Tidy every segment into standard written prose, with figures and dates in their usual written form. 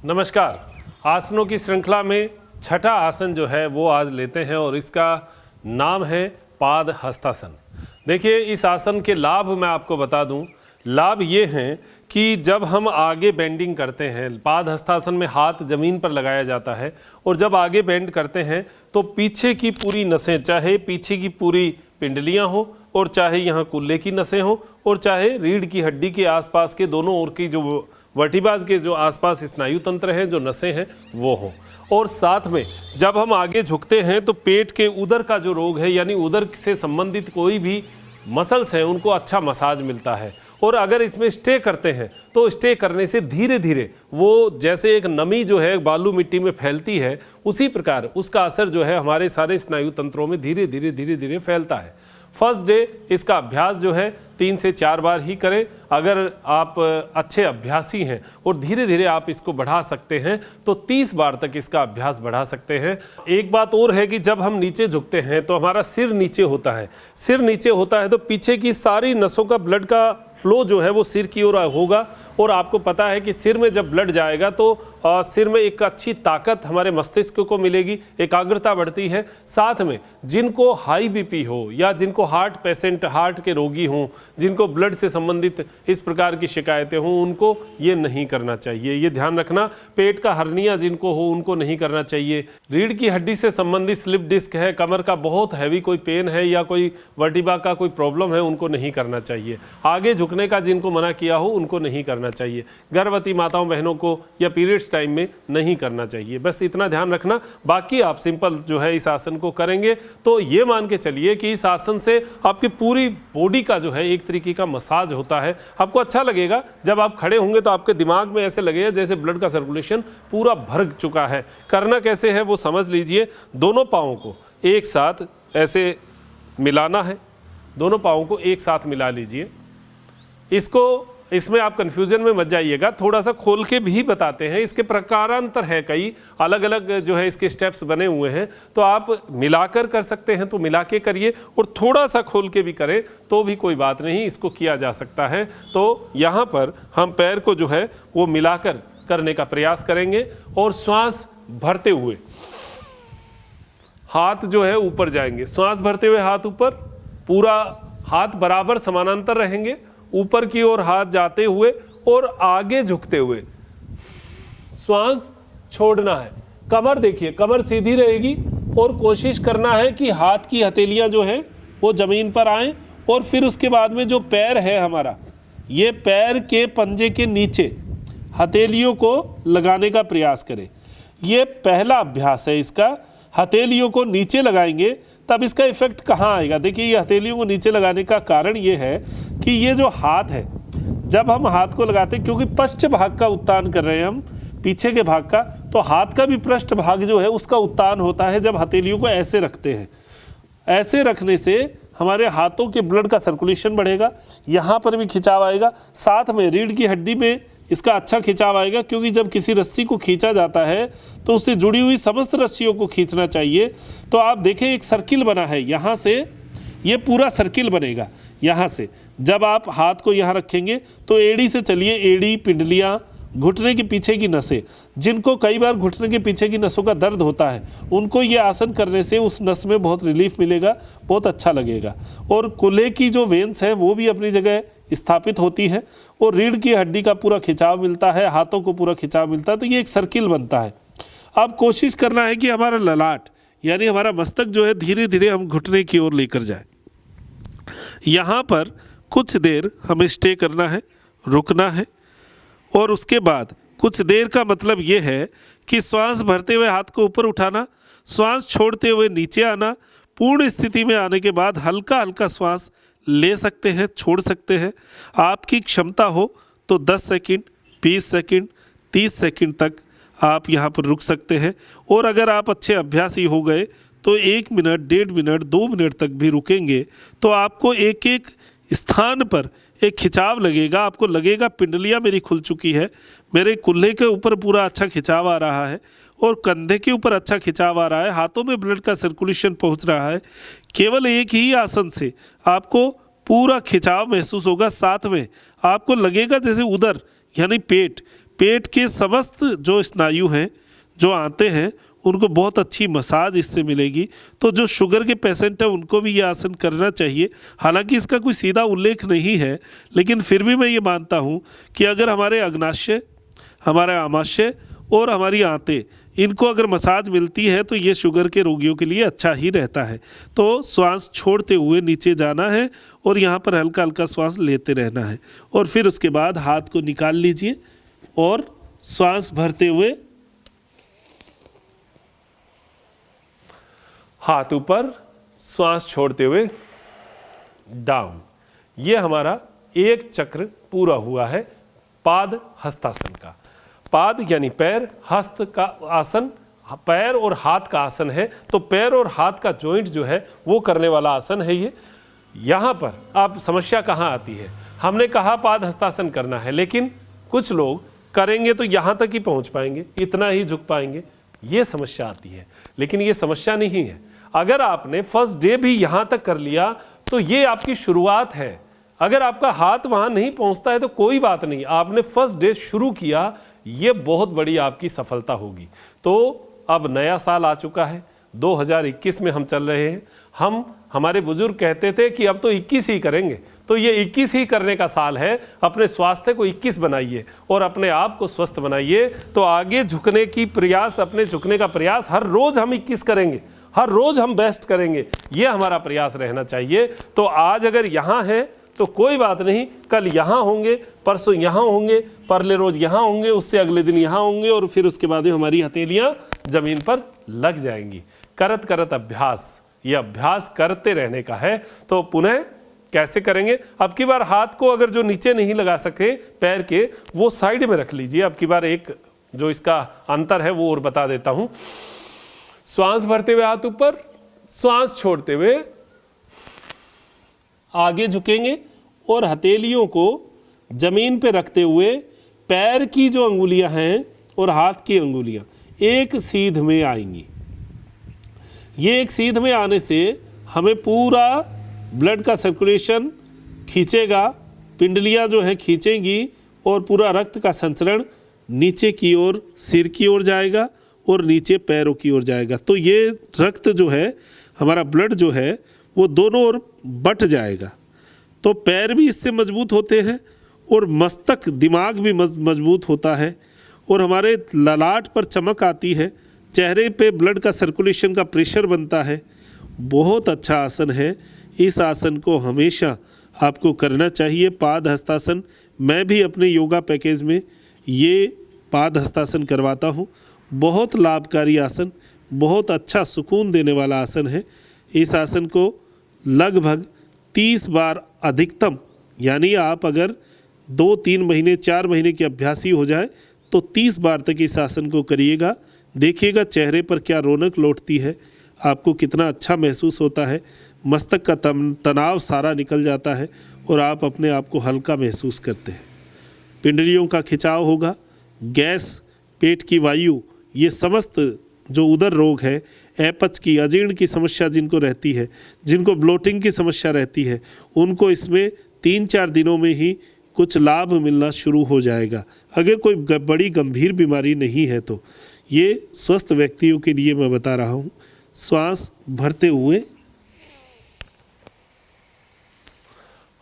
नमस्कार। आसनों की श्रृंखला में छठा आसन जो है वो आज लेते हैं और इसका नाम है पाद हस्तासन। देखिए, इस आसन के लाभ मैं आपको बता दूं। लाभ ये हैं कि जब हम आगे बेंडिंग करते हैं, पाद हस्तासन में हाथ ज़मीन पर लगाया जाता है और जब आगे बेंड करते हैं तो पीछे की पूरी नसें, चाहे पीछे की पूरी पिंडलियां हो और चाहे यहाँ कुल्ले की नसें हो और चाहे रीढ़ की हड्डी के आसपास के दोनों ओर की जो वर्टिब्रास के जो आसपास स्नायु तंत्र हैं, जो नसें हैं, वो हो। और साथ में जब हम आगे झुकते हैं तो पेट के उदर का जो रोग है, यानी उदर से संबंधित कोई भी मसल्स हैं, उनको अच्छा मसाज मिलता है। और अगर इसमें स्टे करते हैं तो स्टे करने से धीरे धीरे वो, जैसे एक नमी जो है बालू मिट्टी में फैलती है, उसी प्रकार उसका असर जो है हमारे सारे स्नायु तंत्रों में धीरे धीरे फैलता है। फर्स्ट डे इसका अभ्यास जो है 3 से 4 बार ही करें। अगर आप अच्छे अभ्यासी हैं और धीरे धीरे आप इसको बढ़ा सकते हैं तो 30 बार तक इसका अभ्यास बढ़ा सकते हैं। एक बात और है कि जब हम नीचे झुकते हैं तो हमारा सिर नीचे होता है। सिर नीचे होता है तो पीछे की सारी नसों का ब्लड का फ्लो जो है वो सिर की ओर होगा। और आपको पता है कि सिर में जब ब्लड जाएगा तो सिर में एक अच्छी ताकत हमारे मस्तिष्क को मिलेगी, एकाग्रता बढ़ती है। साथ में जिनको हाई बीपी हो या जिनको हार्ट के रोगी हों, जिनको ब्लड से संबंधित इस प्रकार की शिकायतें हों, उनको ये नहीं करना चाहिए। ये ध्यान रखना। पेट का हर्निया जिनको हो उनको नहीं करना चाहिए। रीढ़ की हड्डी से संबंधित स्लिप डिस्क है, कमर का बहुत हैवी कोई पेन है या कोई वर्टिब्रा का कोई प्रॉब्लम है, उनको नहीं करना चाहिए। आगे झुकने का जिनको मना किया हो उनको नहीं करना चाहिए। गर्भवती माताओं बहनों को या पीरियड्स टाइम में नहीं करना चाहिए। बस इतना ध्यान रखना। बाकी आप सिंपल जो है इस आसन को करेंगे तो ये मान के चलिए कि इस आसन से आपकी पूरी बॉडी का जो है एक तरीके का मसाज होता है। आपको अच्छा लगेगा। जब आप खड़े होंगे तो आपके दिमाग में ऐसे लगेगा जैसे ब्लड का सर्कुलेशन पूरा भर चुका है। करना कैसे है वो समझ लीजिए। दोनों पाँवों को एक साथ ऐसे मिलाना है। दोनों पाँवों को एक साथ मिला लीजिए। इसमें आप कंफ्यूजन में मत जाइएगा, थोड़ा सा खोल के भी बताते हैं। इसके प्रकारांतर है, कई अलग अलग जो है इसके स्टेप्स बने हुए हैं। तो आप मिलाकर कर सकते हैं तो मिला के करिए और थोड़ा सा खोल के भी करें तो भी कोई बात नहीं, इसको किया जा सकता है। तो यहाँ पर हम पैर को जो है वो मिलाकर करने का प्रयास करेंगे और श्वास भरते हुए हाथ जो है ऊपर जाएंगे। श्वास भरते हुए हाथ ऊपर, पूरा हाथ बराबर समानांतर रहेंगे, ऊपर की ओर हाथ जाते हुए और आगे झुकते हुए श्वास छोड़ना है। कमर देखिए, कमर सीधी रहेगी और कोशिश करना है कि हाथ की हथेलियां जो है वो जमीन पर आएं। और फिर उसके बाद में जो पैर है हमारा, ये पैर के पंजे के नीचे हथेलियों को लगाने का प्रयास करें। ये पहला अभ्यास है इसका। हथेलियों को नीचे लगाएंगे तब इसका इफेक्ट कहाँ आएगा। देखिए, ये हथेलियों को नीचे लगाने का कारण ये है कि ये जो हाथ है, जब हम हाथ को लगाते हैं, क्योंकि पश्च भाग का उत्तान कर रहे हैं हम, पीछे के भाग का, तो हाथ का भी पृष्ठ भाग जो है उसका उत्तान होता है जब हथेलियों को ऐसे रखते हैं। ऐसे रखने से हमारे हाथों के ब्लड का सर्कुलेशन बढ़ेगा, यहाँ पर भी खिंचाव आएगा, साथ में रीढ़ की हड्डी में इसका अच्छा खिंचाव आएगा। क्योंकि जब किसी रस्सी को खींचा जाता है तो उससे जुड़ी हुई समस्त रस्सियों को खींचना चाहिए। तो आप देखें एक सर्किल बना है, यहाँ से ये पूरा सर्किल बनेगा। यहाँ से जब आप हाथ को यहाँ रखेंगे तो एड़ी से चलिए, एड़ी, पिंडलियाँ, घुटने के पीछे की नसें, जिनको कई बार घुटने के पीछे की नसों का दर्द होता है, उनको ये आसन करने से उस नस में बहुत रिलीफ मिलेगा, बहुत अच्छा लगेगा। और कुल्ले की जो वेन्स हैं वो भी अपनी जगह स्थापित होती है और रीढ़ की हड्डी का पूरा खिंचाव मिलता है, हाथों को पूरा खिंचाव मिलता है। तो ये एक सर्किल बनता है। अब कोशिश करना है कि हमारा ललाट यानी हमारा मस्तक जो है धीरे धीरे हम घुटने की ओर लेकर जाए। यहाँ पर कुछ देर हमें स्टे करना है, रुकना है। और उसके बाद कुछ देर का मतलब ये है कि श्वास भरते हुए हाथ को ऊपर उठाना, श्वास छोड़ते हुए नीचे आना। पूर्ण स्थिति में आने के बाद हल्का हल्का श्वास ले सकते हैं, छोड़ सकते हैं। आपकी क्षमता हो तो 10 सेकंड, 20 सेकंड, 30 सेकंड तक आप यहाँ पर रुक सकते हैं। और अगर आप अच्छे अभ्यासी हो गए तो 1 मिनट, 1.5 मिनट, 2 मिनट तक भी रुकेंगे तो आपको एक एक स्थान पर एक खिंचाव लगेगा। आपको लगेगा पिंडलियाँ मेरी खुल चुकी है, मेरे कुल्हे के ऊपर पूरा अच्छा खिंचाव आ रहा है और कंधे के ऊपर अच्छा खिंचाव आ रहा है, हाथों में ब्लड का सर्कुलेशन पहुंच रहा है। केवल एक ही आसन से आपको पूरा खिंचाव महसूस होगा। साथ में आपको लगेगा जैसे उधर यानी पेट पेट के समस्त जो स्नायु हैं, जो आते हैं, उनको बहुत अच्छी मसाज इससे मिलेगी। तो जो शुगर के पेशेंट हैं उनको भी ये आसन करना चाहिए। हालांकि इसका कोई सीधा उल्लेख नहीं है, लेकिन फिर भी मैं ये मानता हूँ कि अगर हमारे अग्नाशय, हमारा आमाशय और हमारी आंतें, इनको अगर मसाज मिलती है तो ये शुगर के रोगियों के लिए अच्छा ही रहता है। तो श्वास छोड़ते हुए नीचे जाना है और यहाँ पर हल्का हल्का श्वास लेते रहना है, और फिर उसके बाद हाथ को निकाल लीजिए और श्वास भरते हुए हाथ ऊपर, श्वास छोड़ते हुए डाउन। ये हमारा एक चक्र पूरा हुआ है पाद हस्तासन का। पाद यानी पैर, हस्त का आसन पैर और हाथ का आसन है। तो पैर और हाथ का जॉइंट जो है वो करने वाला आसन है ये। यहाँ पर अब समस्या कहाँ आती है? हमने कहा पाद हस्तासन करना है, लेकिन कुछ लोग करेंगे तो यहाँ तक ही पहुँच पाएंगे, इतना ही झुक पाएंगे, ये समस्या आती है। लेकिन ये समस्या नहीं है। अगर आपने फर्स्ट डे भी यहाँ तक कर लिया तो ये आपकी शुरुआत है। अगर आपका हाथ वहाँ नहीं पहुँचता है तो कोई बात नहीं, आपने फर्स्ट डे शुरू किया, ये बहुत बड़ी आपकी सफलता होगी। तो अब नया साल आ चुका है, 2021 में हम चल रहे हैं। हमारे बुजुर्ग कहते थे कि अब तो 21 ही करेंगे, तो ये 21 ही करने का साल है। अपने स्वास्थ्य को 21 बनाइए और अपने आप को स्वस्थ बनाइए। तो आगे झुकने की प्रयास, अपने झुकने का प्रयास हर रोज हम 21 करेंगे, हर रोज हम बेस्ट करेंगे, ये हमारा प्रयास रहना चाहिए। तो आज अगर यहाँ है तो कोई बात नहीं, कल यहाँ होंगे, परसों यहाँ होंगे, परले रोज यहाँ होंगे, उससे अगले दिन यहाँ होंगे, और फिर उसके बाद हमारी हथेलियाँ जमीन पर लग जाएंगी। करत करत अभ्यास, ये अभ्यास करते रहने का है। तो पुनः कैसे करेंगे? अब की बार हाथ को अगर जो नीचे नहीं लगा सके पैर के, वो साइड में रख लीजिए। अब की बार एक जो इसका अंतर है वो और बता देता हूँ। श्वास भरते हुए हाथ ऊपर, श्वास छोड़ते हुए आगे झुकेंगे और हथेलियों को जमीन पे रखते हुए पैर की जो अंगुलियां हैं और हाथ की अंगुलियां एक सीध में आएंगी। ये एक सीध में आने से हमें पूरा ब्लड का सर्कुलेशन खींचेगा, पिंडलियां जो हैं खींचेंगी, और पूरा रक्त का संचरण नीचे की ओर सिर की ओर जाएगा और नीचे पैरों की ओर जाएगा। तो ये रक्त जो है, हमारा ब्लड जो है, वो दोनों ओर बट जाएगा। तो पैर भी इससे मजबूत होते हैं और मस्तक, दिमाग भी मजबूत होता है, और हमारे ललाट पर चमक आती है, चेहरे पे ब्लड का सर्कुलेशन का प्रेशर बनता है। बहुत अच्छा आसन है। इस आसन को हमेशा आपको करना चाहिए, पाद हस्तासन। मैं भी अपने योगा पैकेज में ये पाद हस्तासन करवाता हूँ। बहुत लाभकारी आसन, बहुत अच्छा सुकून देने वाला आसन है। इस आसन को लगभग 30 बार अधिकतम, यानी आप अगर 2-3 महीने 4 महीने के अभ्यासी हो जाए तो 30 बार तक इस आसन को करिएगा। देखिएगा चेहरे पर क्या रौनक लौटती है, आपको कितना अच्छा महसूस होता है, मस्तक का तनाव सारा निकल जाता है और आप अपने आप को हल्का महसूस करते हैं। पिंडलियों का खिंचाव होगा, गैस, पेट की वायु, ये समस्त जो उदर रोग है, अपच की, अजीर्ण की समस्या जिनको रहती है, जिनको ब्लोटिंग की समस्या रहती है, उनको इसमें 3-4 दिनों में ही कुछ लाभ मिलना शुरू हो जाएगा। अगर कोई बड़ी गंभीर बीमारी नहीं है तो ये स्वस्थ व्यक्तियों के लिए मैं बता रहा हूँ। श्वास भरते हुए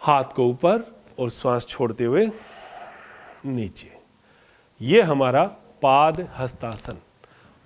हाथ को ऊपर और श्वास छोड़ते हुए नीचे। ये हमारा पाद हस्तासन,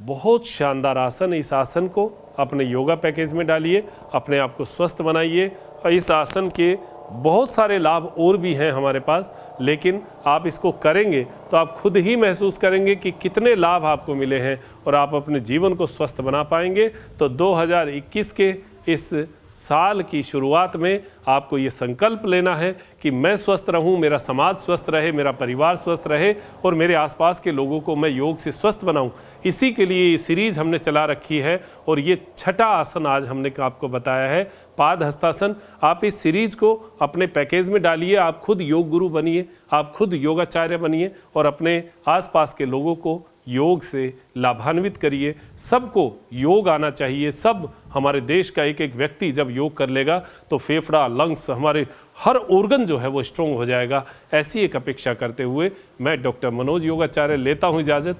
बहुत शानदार आसन। इस आसन को अपने योगा पैकेज में डालिए, अपने आप को स्वस्थ बनाइए। और इस आसन के बहुत सारे लाभ और भी हैं हमारे पास, लेकिन आप इसको करेंगे तो आप खुद ही महसूस करेंगे कि कितने लाभ आपको मिले हैं और आप अपने जीवन को स्वस्थ बना पाएंगे। तो 2021 के इस साल की शुरुआत में आपको ये संकल्प लेना है कि मैं स्वस्थ रहूं, मेरा समाज स्वस्थ रहे, मेरा परिवार स्वस्थ रहे और मेरे आसपास के लोगों को मैं योग से स्वस्थ बनाऊं। इसी के लिए ये सीरीज हमने चला रखी है और ये 6ठा आसन आज हमने आपको बताया है, पाद हस्तासन। आप इस सीरीज को अपने पैकेज में डालिए, आप खुद योग गुरु बनिए, आप खुद योगाचार्य बनिए और अपने आसपास के लोगों को योग से लाभान्वित करिए। सबको योग आना चाहिए। सब हमारे देश का एक एक व्यक्ति जब योग कर लेगा तो फेफड़ा, लंग्स, हमारे हर ऑर्गन जो है वो स्ट्रॉन्ग हो जाएगा। ऐसी एक अपेक्षा करते हुए मैं डॉक्टर मनोज योगाचार्य लेता हूँ इजाज़त।